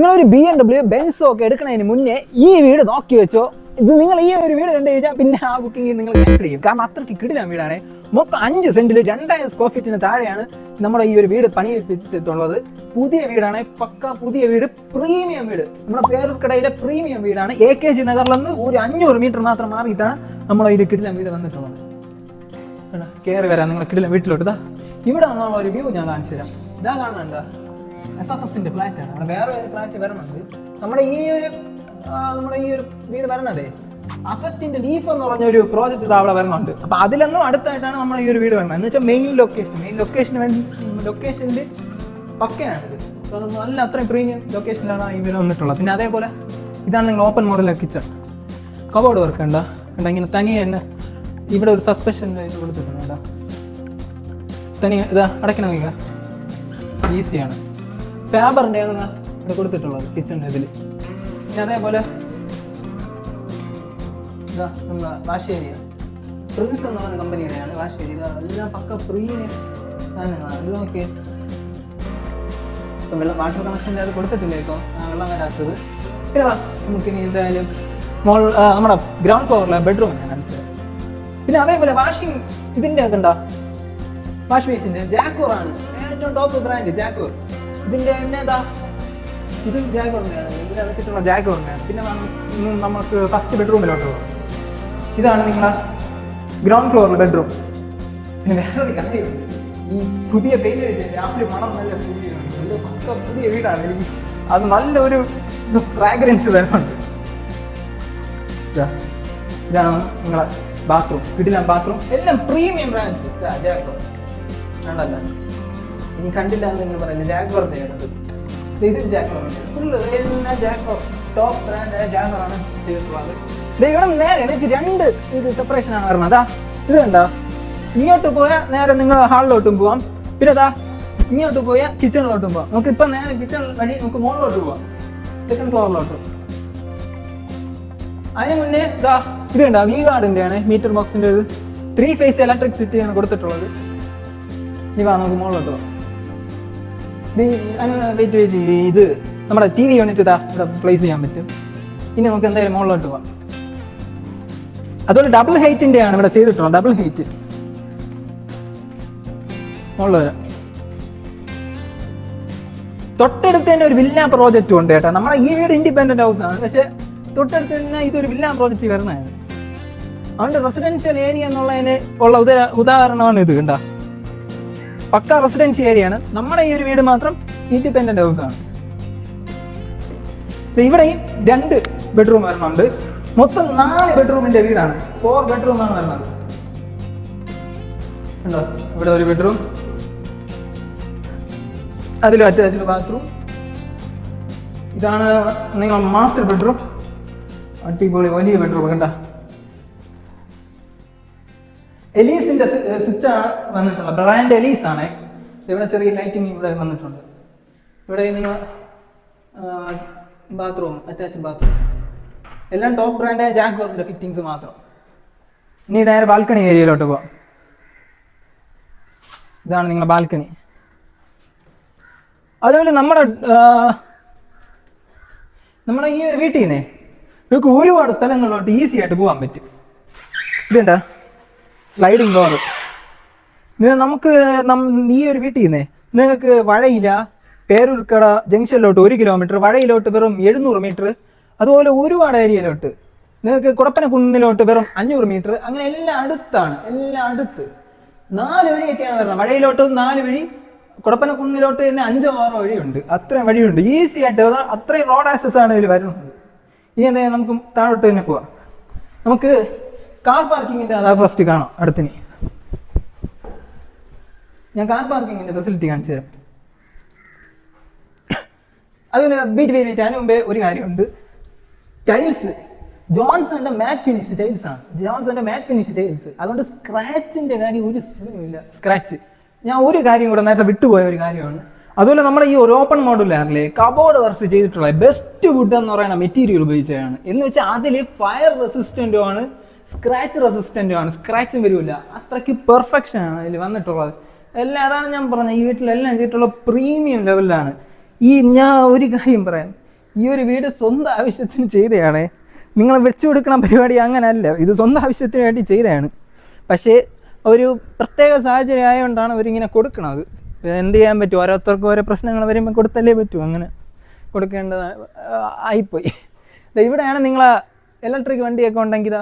നിങ്ങളൊരു BMW benzo ഒക്കെ എടുക്കുന്നതിന് മുന്നേ ഈ വീട് നോക്കി വെച്ചോ. ഇത് നിങ്ങൾ ഈ ഒരു വീട് കണ്ടു കഴിഞ്ഞാൽ പിന്നെ ആ ബുക്കിംഗ് നിങ്ങൾ ക്യാൻസൽ ചെയ്യും. കാരണം അത്രയ്ക്ക് കിടിലൻ വീടാണ്. മൊത്തം 5 സെന്റിൽ 2000 സ്ക്വയർ ഫീറ്റിന് താഴെയാണ് നമ്മുടെ ഈ ഒരു വീട് പണിയിപ്പിച്ചിട്ടുള്ളത്. പുതിയ വീടാണ്, പക്ക പുതിയ വീട്, പ്രീമിയം വീട്. നമ്മുടെ പേരൂർക്കടയിലെ പ്രീമിയം വീടാണ്. AKG നഗറിൽ നിന്ന് ഒരു 500 മീറ്റർ മാത്രം മാറിയിട്ടാണ് നമ്മളെ ഈ കിടിലൻ വീട് വന്നിട്ടുള്ളത്. കയറി വരാം നിങ്ങൾ കിടിലൻ വീട്ടിലോട്ട്. ഇതാ ഇവിടെ നിന്നുള്ള ഒരു വ്യൂ ഞാൻ കാണിച്ചു തരാം. ഇതാ കാണുന്നുണ്ടോ, SFSന്റെ ഫ്ലാറ്റ് ആണ്. അവിടെ വേറെ ഒരു ഫ്ലാറ്റ് വരണുണ്ട്. നമ്മുടെ ഈ ഒരു വീട് വരണതേ അസറ്റിന്റെ ലീഫ് എന്ന് പറഞ്ഞ ഒരു പ്രോജക്റ്റ് ഇത് അവിടെ വരണുണ്ട്. അപ്പൊ അതിലൊന്നും അടുത്തായിട്ടാണ് നമ്മൾ ഈ ഒരു വീട് വരുന്നത്. എന്ന് വെച്ചാൽ മെയിൻ ലൊക്കേഷന് വേണ്ടി ലൊക്കേഷനിൽ പക്കയാണിത്. നല്ല അത്രയും പ്രീമിയം ലൊക്കേഷനിലാണ് ഈ വീട് വന്നിട്ടുള്ളത്. പിന്നെ അതേപോലെ ഇതാണ് നിങ്ങൾ open model kitchen. Cupboard work ഉണ്ടോ ഇങ്ങനെ തനിയെ തന്നെ ഇവിടെ ഒരു സസ്പെൻഷൻ ഇത് കൊടുത്തിട്ടുണ്ട് കേട്ടോ. തനിയെ ഇതാ അടയ്ക്കണമെങ്കിൽ ഈസിയാണ്. ഫാബറിൻ്റെ ആണ് ഇവിടെ കൊടുത്തിട്ടുള്ളത് കിച്ചണിൻ്റെ ഇതിൽ. പിന്നെ അതേപോലെ ഇതാ നമ്മളെ വാഷ് ഏരിയ പ്രിൻസ് എന്ന് പറയുന്ന കമ്പനിയുടെയാണ് വാഷ് ഏരിയ. ഇതാ എല്ലാം പക്ക പ്രീമിയം സാധനങ്ങളാണ്. ഇത് നോക്കിയേ, ഇപ്പം വെള്ളം വാട്ടർ കണക്ഷൻ്റെ അത് കൊടുത്തിട്ടില്ലേ ഇപ്പോൾ വെള്ളം വരാത്തത്. പിന്നെ നമുക്കിനി എന്തായാലും നമ്മുടെ ഗ്രൗണ്ട് ഫ്ലോറിലെ ബെഡ്റൂം ഞാൻ കാണിച്ചത്. പിന്നെ അതേപോലെ വാഷിംഗ് ഇതിൻ്റെ ഒക്കെ ഉണ്ടോ, വാഷ് ബേസിൻ്റെ ജാക്വറാണ് ഏറ്റവും ടോപ്പ് ബ്രാൻഡ് ജാക്വർ. ഇതിൻ്റെ തന്നെ ഇതാ ഇത് ജാക്വറിൻ്റെയാണ്, ഇതിൽ വെച്ചിട്ടുള്ള ജാക്വറിൻ്റെയാണ്. പിന്നെ നമുക്ക് ഫസ്റ്റ് ബെഡ്റൂമിലോട്ട് പോകും. ഇതാണ് നിങ്ങളെ ഗ്രൗണ്ട് ഫ്ലോറിൽ ബെഡ്റൂം. പിന്നെ വേറൊരു കാര്യമുണ്ട്, ഈ പുതിയ പെയിന്റ് അടിച്ചതിൻ്റെ ആ ഒരു മണം നല്ല പുതിയ വീടാണ്. എനിക്ക് അത് നല്ലൊരു ഫ്രാഗ്രൻസ് വരുന്നുണ്ട്. ഇതാണ് നിങ്ങളെ ബാത്റൂം, കിടിലൻ ബാത്റൂം, എല്ലാം പ്രീമിയം ബ്രാൻഡ്സ്. ജാക്വർ കണ്ടല്ല, ഇനി കണ്ടില്ല എന്ന് നിങ്ങൾ പറയില്ല, ജാക്വറിൻ്റെ ആണ് ഇത്. ജാക്വറിൻ്റെ ഫുള്ള് എല്ലാം ജാക്വർ ടോപ്പ് ബ്രാൻഡായ ജാക്വറാണ് ചെയ്തിട്ടുള്ളത്. ഇവിടെ നേരെ എനിക്ക് 2 ഇത് സെപ്പറേഷനാണ് വരുന്നത്. അതാ ഇത് കണ്ടോ, ഇങ്ങോട്ട് പോയാൽ നേരെ നിങ്ങൾ ഹാളിലോട്ടും പോവാം. പിന്നെ അതാ ഇങ്ങോട്ട് പോയാൽ കിച്ചണിലോട്ടും പോവാം. നമുക്ക് ഇപ്പം നേരെ കിച്ചൺ വഴി നമുക്ക് മുകളിലോട്ട് പോവാം, സെക്കൻഡ് ഫ്ലോറിലോട്ട്. അതിന് മുന്നേ ഇതാ ഇത് കണ്ടോ, വി ഗാർഡിൻ്റെ ആണ് മീറ്റർ ബോക്സിൻ്റെ ഇത് 3 ഫേസ് ഇലക്ട്രിസിറ്റിയാണ് കൊടുത്തിട്ടുള്ളത്. ഇനി വാ നമുക്ക് മുകളിലോട്ട് പോവാം. ഇത് നമ്മുടെ TV യൂണിറ്റ് ഇതാ ഇവിടെ പ്ലേസ് ചെയ്യാൻ പറ്റും. ഇനി നമുക്ക് എന്തായാലും മുകളിലോട്ട് പോവാം. അതുപോലെ ഡബിൾ ഹൈറ്റിൻ്റെ ആണ് ഇവിടെ ചെയ്തിട്ടുള്ളത്, ഡബിൾ ഹൈറ്റ്. മുകളിൽ വരാം. തൊട്ടടുത്ത് തന്നെ ഒരു വില്ല പ്രോജക്റ്റും ഉണ്ട് കേട്ടോ. നമ്മളെ ഈ വീട് ഇൻഡിപെൻഡന്റ് ഹൗസ് ആണ്, പക്ഷെ തൊട്ടടുത്ത് തന്നെ ഇതൊരു വില്ല പ്രോജക്റ്റ് വരുന്നതാണ്. അതുകൊണ്ട് റെസിഡൻഷ്യൽ ഏരിയ എന്നുള്ളതിന് ഉള്ള ഉദാഹരണമാണ് ഇത്. കണ്ട പക്ക റെസിഡൻഷ്യൽ ഏരിയ ആണ്. നമ്മുടെ ഈ ഒരു വീട് മാത്രം ഇൻഡിപെൻഡന്റ് ഹൗസ് ആണ്. ഇവിടെയും 2 ബെഡ്റൂം വരുന്നുണ്ട്. മൊത്തം 4 ബെഡ്റൂമിന്റെ വീടാണ്. 4 ബെഡ്റൂമാണ് വരുന്നത്. ഉണ്ടോ, ഇവിടെ ഒരു ബെഡ്റൂം, അതിലും അറ്റാച്ച്ഡ് ബാത്റൂം. ഇതാണ് നിങ്ങൾ മാസ്റ്റർ ബെഡ്റൂം, അടിപൊളി വലിയ ബെഡ്റൂം. കണ്ട എലീസിന്റെ സ്വിച്ച് ആണ് വന്നിട്ടുള്ളത്, ബ്രാൻഡ് എലീസ് ആണ്. ഇവിടെ ചെറിയ ലൈറ്റിംഗ് ഇവിടെ വന്നിട്ടുണ്ട്. ഇവിടെ നിങ്ങൾ ബാത്റൂം, അറ്റാച്ച്ഡ് ബാത്റൂം, എല്ലാം ടോപ്പ് ബ്രാൻഡായ ജാക്വറിന്റെ ഫിറ്റിംഗ്സ് മാത്രം. ഇനി നേരെ ബാൽക്കണി ഏരിയയിലോട്ട് പോവാം. ഇതാണ് നിങ്ങളുടെ ബാൽക്കണി. അതുപോലെ നമ്മുടെ ഈ ഒരു വീട്ടിൽ നിന്നേ നിങ്ങൾക്ക് ഒരുപാട് സ്ഥലങ്ങളിലോട്ട് ഈസി ആയിട്ട് പോകാൻ പറ്റും. ഇതുണ്ടാ സ്ലൈഡിങ് ഡോർ. നമുക്ക് ഈ ഒരു വീട്ടിൽ നിന്നേ നിങ്ങൾക്ക് വഴയില പേരൂർക്കട ജംഗ്ഷനിലോട്ട് 1 കിലോമീറ്റർ, വഴയിലോട്ട് വെറും 700 മീറ്റർ, അതുപോലെ ഒരുപാട് ഏരിയയിലോട്ട് നിങ്ങൾക്ക് കുടപ്പനക്കുന്നിലോട്ട് വെറും 500 മീറ്റർ, അങ്ങനെ എല്ലാം അടുത്താണ്. എല്ലാം അടുത്ത് 4 വഴിയൊക്കെയാണ് വരുന്നത്. വഴയിലോട്ട് 4 വഴി, കുടപ്പനക്കുന്നിലോട്ട് തന്നെ 5-6 വഴിയുണ്ട്. അത്രയും വഴിയുണ്ട്, ഈസി ആയിട്ട്. അത്രയും റോഡ് ആക്സസ് ആണ് ഇതിൽ വരുന്നത്. ഇനി എന്തായാലും നമുക്ക് താഴോട്ട് തന്നെ പോവാം. നമുക്ക് കാർ പാർക്കിങ്ങിൻ്റെ അതാ ഫസ്റ്റ് കാണാം. അടുത്തിന് ഞാൻ കാർ പാർക്കിങ്ങിൻ്റെ ഫെസിലിറ്റി കാണിച്ചു തരാം. അതുപോലെ വെയിറ്റ് അതിന് മുമ്പേ ഒരു കാര്യമുണ്ട്. ടൈൽസ് ജോൺസന്റെ മാറ്റ് ഫിനിഷ് ടൈൽസ് ആണ്. ജോൺസന്റെ മാറ്റ് ഫിനിഷ് ടൈൽസ്. അതുകൊണ്ട് സ്ക്രാച്ചിന്റെ കാര്യം ഒരു സീനുമില്ല. സ്ക്രാച്ച് ഞാൻ ഒരു കാര്യം കൂടെ നേരത്തെ വിട്ടുപോയ ഒരു കാര്യമാണ്. അതുപോലെ നമ്മുടെ ഈ ഒരു ഓപ്പൺ മോഡുലാറിലെ കബോർഡ് വർക്ക് ചെയ്തിട്ടുള്ള ബെസ്റ്റ് വുഡ് എന്ന് പറയുന്ന മെറ്റീരിയൽ ഉപയോഗിച്ചതാണ്. എന്ന് വെച്ചാൽ അതിൽ ഫയർ റെസിസ്റ്റന്റും ആണ്, സ്ക്രാച്ച് റെസിസ്റ്റന്റും ആണ്. സ്ക്രാച്ചും വരില്ല, അത്രയ്ക്ക് പെർഫെക്ഷൻ ആണ് അതിൽ വന്നിട്ടുള്ളത്. അതാണ് ഞാൻ പറഞ്ഞത്, ഈ വീട്ടിലെല്ലാം ചെയ്തിട്ടുള്ള പ്രീമിയം ലെവലിലാണ്. ഞാൻ ഒരു കാര്യം പറയാം, ഈ ഒരു വീട് സ്വന്തം ആവശ്യത്തിന് ചെയ്തതാണ്. നിങ്ങൾ വെച്ചു കൊടുക്കണ പരിപാടി അങ്ങനെയല്ല, ഇത് സ്വന്തം ആവശ്യത്തിന് വേണ്ടി ചെയ്തതാണ്. പക്ഷേ ഒരു പ്രത്യേക സാഹചര്യം ആയതുകൊണ്ടാണ് അവരിങ്ങനെ കൊടുക്കണത്. എന്ത് ചെയ്യാൻ പറ്റും, ഓരോരുത്തർക്കും ഓരോ പ്രശ്നങ്ങൾ വരുമ്പോൾ കൊടുത്തല്ലേ പറ്റൂ, അങ്ങനെ കൊടുക്കേണ്ടത് ആയിപ്പോയി. ഇവിടെയാണ് നിങ്ങൾ ഇലക്ട്രിക് വണ്ടിയൊക്കെ ഉണ്ടെങ്കിൽ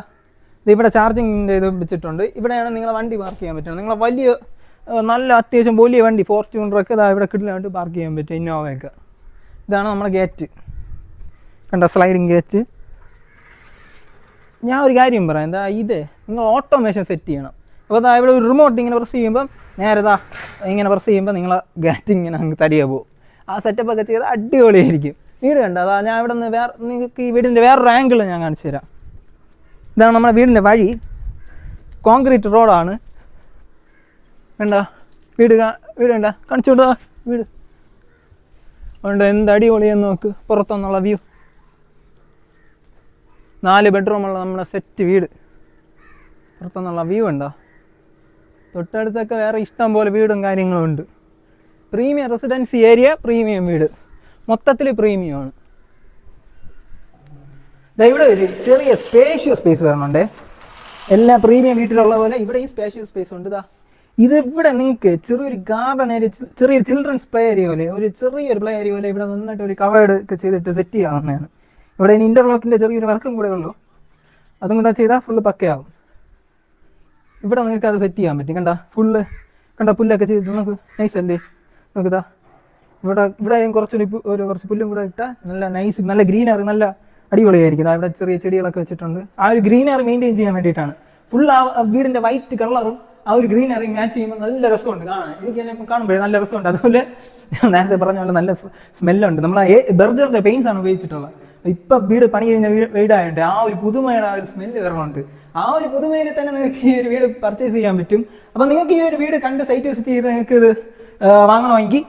ഇവിടെ ചാർജിങ്ങിൻ്റെ ഇത് വെച്ചിട്ടുണ്ട്. ഇവിടെയാണ് നിങ്ങളെ വണ്ടി പാർക്ക് ചെയ്യാൻ പറ്റുന്നത്. നിങ്ങളെ വലിയ നല്ല അത്യാവശ്യം വലിയ വണ്ടി ഫോർച്യൂണറൊക്കെ ഇവിടെ കിട്ടില്ലാണ്ട് പാർക്ക് ചെയ്യാൻ പറ്റും, ഇന്നോവയൊക്കെ. ഇതാണ് നമ്മുടെ ഗേറ്റ്, കണ്ട സ്ലൈഡിങ് ഗേറ്റ്. ഞാൻ ഒരു കാര്യം പറയാം, എന്താ ഇത് നിങ്ങൾ ഓട്ടോമേഷൻ സെറ്റ് ചെയ്യണം. അപ്പോൾ ഇവിടെ ഒരു റിമോട്ട് ഇങ്ങനെ പ്രസ് ചെയ്യുമ്പം നേരെ ഇങ്ങനെ പ്രസ് ചെയ്യുമ്പോൾ നിങ്ങളെ ഗേറ്റ് ഇങ്ങനെ അങ്ങ് തരിക പോകും. ആ സെറ്റപ്പൊക്കെ ചെയ്ത് അടിപൊളിയായിരിക്കും. വീട് കണ്ട ഞാൻ ഇവിടെ നിന്ന് നിങ്ങൾക്ക് ഈ വീടിൻ്റെ വേറൊരു ആംഗിൾ ഞാൻ കാണിച്ചു തരാം. ഇതാണ് നമ്മുടെ വീടിൻ്റെ വഴി, കോൺക്രീറ്റ് റോഡാണ്. വേണ്ട വീട് കണ്ട കാണിച്ചു കൊടുത്താ വീട് അതുകൊണ്ട് എന്ത് അടിപൊളിയെന്ന് നോക്ക്. പുറത്തുനിന്നുള്ള വ്യൂ, 4 ബെഡ്റൂമുള്ള നമ്മുടെ സെറ്റ് വീട്. പുറത്തുനിന്നുള്ള വ്യൂ ഉണ്ടോ? തൊട്ടടുത്തൊക്കെ വേറെ ഇഷ്ടം പോലെ വീടും കാര്യങ്ങളും ഉണ്ട്. പ്രീമിയം റെസിഡൻസി ഏരിയ, പ്രീമിയം വീട്, മൊത്തത്തിൽ പ്രീമിയമാണ്. ഇവിടെ ഒരു ചെറിയ സ്പേഷ്യസ് സ്പേസ് വരുന്നുണ്ട്. എല്ലാ പ്രീമിയം വീട്ടിലുള്ള പോലെ ഇവിടെ ഈ സ്പേഷ്യസ് സ്പേസ് ഉണ്ട്. ഇതിവിടെ നിങ്ങൾക്ക് ചെറിയൊരു ഗാർഡൻ ഏരിയ, ചെറിയൊരു ചിൽഡ്രൻസ് പ്ലേ ഏരിയ പോലെ, ചെറിയൊരു പ്ലേ ഏരിയ പോലെ ഇവിടെ നിന്നിട്ട് ഒരു കവേർഡ് ഒക്കെ ചെയ്തിട്ട് സെറ്റ് ചെയ്യാവുന്നതാണ്. ഇവിടെ ഇനി ഇൻ്റർലോക്കിൻ്റെ ചെറിയൊരു വർക്കും കൂടെ ഉള്ളൂ, അതും കൂടെ ചെയ്താൽ ഫുള്ള് പക്കയാവും. ഇവിടെ നിങ്ങൾക്ക് അത് സെറ്റ് ചെയ്യാൻ പറ്റും. കണ്ട പുല്ലൊക്കെ ചെയ്തിട്ട് നമുക്ക് നൈസല്ലേ നോക്കുതാ. ഇവിടെ കുറച്ച് പുല്ലും കൂടെ ഇട്ടാൽ നല്ല നൈസ്, നല്ല ഗ്രീനറി, നല്ല അടിപൊളിയായിരിക്കും. ഇവിടെ ചെറിയ ചെടികളൊക്കെ വെച്ചിട്ടുണ്ട്. ആ ഒരു ഗ്രീനറി മെയിൻറ്റെയിൻ ചെയ്യാൻ വേണ്ടിയിട്ടാണ്. ഫുൾ ആ വീടിൻ്റെ വൈറ്റ് കളറും ആ ഒരു ഗ്രീനറി മാച്ച് ചെയ്യുമ്പോൾ നല്ല രസമുണ്ട് കാണാൻ. എനിക്ക് തന്നെ കാണുമ്പോഴേ നല്ല രസമുണ്ട്. അതുപോലെ ഞാൻ നേരത്തെ പറഞ്ഞ പോലെ നല്ല സ്മെല്ലുണ്ട്. നമ്മൾ ബെർജറിൻ്റെ പെയിൻസ് ആണ് ഉപയോഗിച്ചിട്ടുള്ളത്. ഇപ്പം വീട് പണി കഴിഞ്ഞ വീടായതുകൊണ്ട് ആ ഒരു പുതുമയുടെ ആ ഒരു സ്മെല്ല് വരണമുണ്ട്. ആ ഒരു പുതുമയിൽ തന്നെ നിങ്ങൾക്ക് ഈ ഒരു വീട് പർച്ചേസ് ചെയ്യാൻ പറ്റും. അപ്പം നിങ്ങൾക്ക് ഈ ഒരു വീട് കണ്ട് സൈറ്റ് വിസിറ്റ് ചെയ്ത് നിങ്ങൾക്ക് ഇത് വാങ്ങണമെങ്കിൽ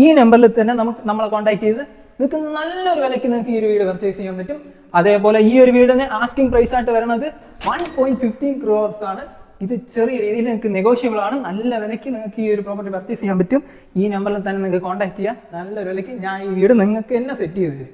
ഈ നമ്പറിൽ തന്നെ നമ്മളെ കോൺടാക്ട് ചെയ്ത് നിങ്ങൾക്ക് നല്ലൊരു വിലയ്ക്ക് നിങ്ങൾക്ക് ഈ ഒരു വീട് പർച്ചേസ് ചെയ്യാൻ പറ്റും. അതേപോലെ ഈ ഒരു വീടിന് ആസ്കിംഗ് പ്രൈസ് ആയിട്ട് വരുന്നത് 1.15 crores ആണ്. ഇത് ചെറിയ രീതിയിൽ നിങ്ങൾക്ക് നെഗോഷ്യബിൾ ആണ്. നല്ല വിലയ്ക്ക് നിങ്ങൾക്ക് ഈ ഒരു പ്രോപ്പർട്ടി പർച്ചേസ് ചെയ്യാൻ പറ്റും. ഈ നമ്പറിൽ തന്നെ നിങ്ങൾക്ക് കോൺടാക്ട് ചെയ്യാം. നല്ലൊരു വിലയ്ക്ക് ഞാൻ ഈ വീട് നിങ്ങൾക്ക് തന്നെ സെറ്റ് ചെയ്ത് തരും.